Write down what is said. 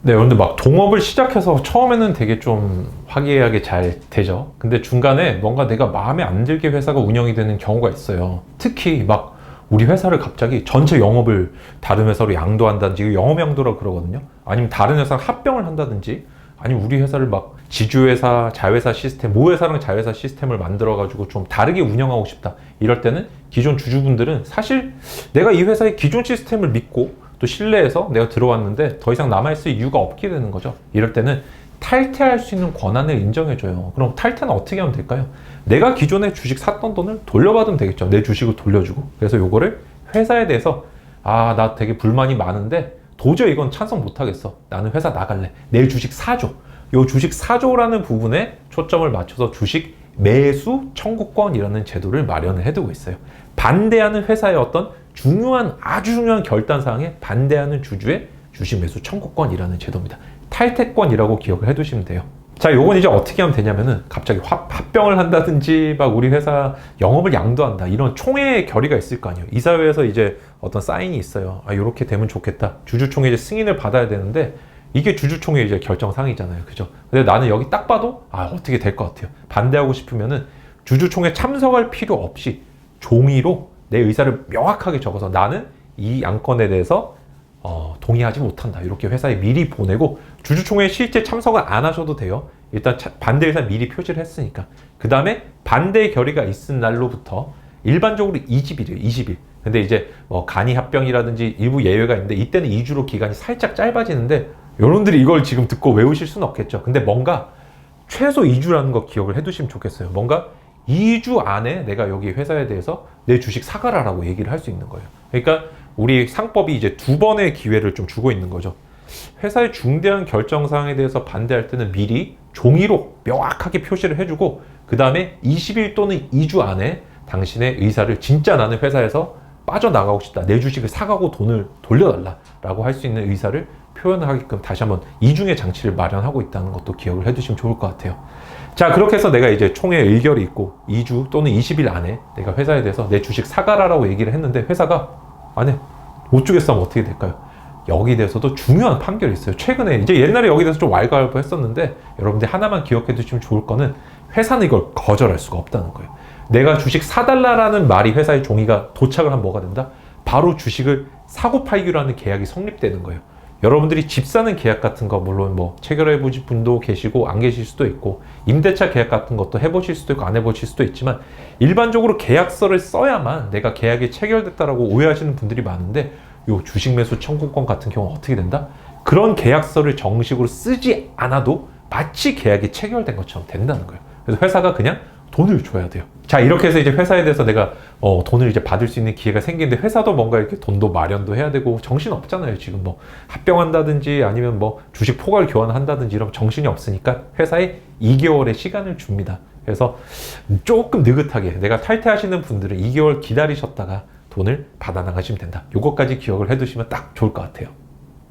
네, 그런데 막 동업을 시작해서 처음에는 되게 좀 화기애애하게 잘 되죠. 근데 중간에 뭔가 내가 마음에 안 들게 회사가 운영이 되는 경우가 있어요. 특히 막 우리 회사를 갑자기 전체 영업을 다른 회사로 양도한다든지, 영업 양도라고 그러거든요. 아니면 다른 회사랑 합병을 한다든지, 아니면 우리 회사를 막 지주회사, 자회사 시스템, 모회사랑 자회사 시스템을 만들어가지고 좀 다르게 운영하고 싶다. 이럴 때는 기존 주주분들은 사실 내가 이 회사의 기존 시스템을 믿고 또 신뢰해서 내가 들어왔는데 더 이상 남아있을 이유가 없게 되는 거죠. 이럴 때는 탈퇴할 수 있는 권한을 인정해줘요. 그럼 탈퇴는 어떻게 하면 될까요? 내가 기존에 주식 샀던 돈을 돌려받으면 되겠죠. 내 주식을 돌려주고. 그래서 요거를 회사에 대해서 나 되게 불만이 많은데 도저히 이건 찬성 못하겠어. 나는 회사 나갈래. 내 주식 사줘. 요 주식 사줘라는 부분에 초점을 맞춰서 주식 매수 청구권이라는 제도를 마련을 해두고 있어요. 반대하는 회사의 어떤 아주 중요한 결단사항에 반대하는 주주의 주식 매수 청구권이라는 제도입니다. 탈퇴권이라고 기억을 해두시면 돼요. 자, 요건 이제 어떻게 하면 되냐면은 갑자기 합병을 한다든지 막 우리 회사 영업을 양도한다, 이런 총회 결의가 있을 거 아니에요. 이사회에서 이제 어떤 사인이 있어요. 요렇게 되면 좋겠다. 주주총회 이제 승인을 받아야 되는데 이게 주주총회 이제 결정사항이잖아요. 그죠? 근데 나는 여기 딱 봐도 어떻게 될 것 같아요. 반대하고 싶으면은 주주총회 참석할 필요 없이 종이로 내 의사를 명확하게 적어서 나는 이 안건에 대해서 동의하지 못한다, 이렇게 회사에 미리 보내고, 주주총회에 실제 참석을 안 하셔도 돼요. 일단 반대 의사 미리 표시를 했으니까. 그 다음에 반대 결의가 있은 날로부터 일반적으로 20일이에요. 20일. 근데 이제 뭐 간이 합병이라든지 일부 예외가 있는데 이때는 2주로 기간이 살짝 짧아지는데, 여러분들이 이걸 지금 듣고 외우실 수는 없겠죠. 근데 뭔가 최소 2주라는 거 기억을 해두시면 좋겠어요. 뭔가 2주 안에 내가 여기 회사에 대해서 내 주식 사가라라고 얘기를 할 수 있는 거예요. 그러니까 우리 상법이 이제 2번의 기회를 좀 주고 있는 거죠. 회사의 중대한 결정사항에 대해서 반대할 때는 미리 종이로 명확하게 표시를 해주고, 그 다음에 20일 또는 2주 안에 당신의 의사를, 진짜 나는 회사에서 빠져나가고 싶다, 내 주식을 사가고 돈을 돌려달라라고 할 수 있는 의사를 표현을 하게끔 다시 한번 이중의 장치를 마련하고 있다는 것도 기억을 해두시면 좋을 것 같아요. 자, 그렇게 해서 내가 이제 총회 의결이 있고 2주 또는 20일 안에 내가 회사에 대해서 내 주식 사가라라고 얘기를 했는데 회사가 안 해. 못 주겠어 하면 어떻게 될까요? 여기 대해서도 중요한 판결이 있어요. 최근에 이제 옛날에 여기 대해서 좀 왈가왈부 했었는데, 여러분들 하나만 기억해 두시면 좋을 거는 회사는 이걸 거절할 수가 없다는 거예요. 내가 주식 사달라라는 말이 회사의 종이가 도착을 하면 뭐가 된다? 바로 주식을 사고 팔기로 하는 계약이 성립되는 거예요. 여러분들이 집 사는 계약 같은 거 물론 뭐 체결해 보실 분도 계시고 안 계실 수도 있고, 임대차 계약 같은 것도 해보실 수도 있고 안 해보실 수도 있지만, 일반적으로 계약서를 써야만 내가 계약이 체결됐다라고 오해하시는 분들이 많은데, 요 주식 매수 청구권 같은 경우 어떻게 된다? 그런 계약서를 정식으로 쓰지 않아도 마치 계약이 체결된 것처럼 된다는 거예요. 그래서 회사가 그냥 돈을 줘야 돼요. 자, 이렇게 해서 이제 회사에 대해서 내가 돈을 이제 받을 수 있는 기회가 생기는데, 회사도 뭔가 이렇게 돈도 마련도 해야 되고 정신 없잖아요. 지금 뭐 합병한다든지 아니면 뭐 주식 포괄 교환한다든지 이러면 정신이 없으니까 회사에 2개월의 시간을 줍니다. 그래서 조금 느긋하게, 내가 탈퇴하시는 분들은 2개월 기다리셨다가 돈을 받아 나가시면 된다. 요것까지 기억을 해두시면 딱 좋을 것 같아요.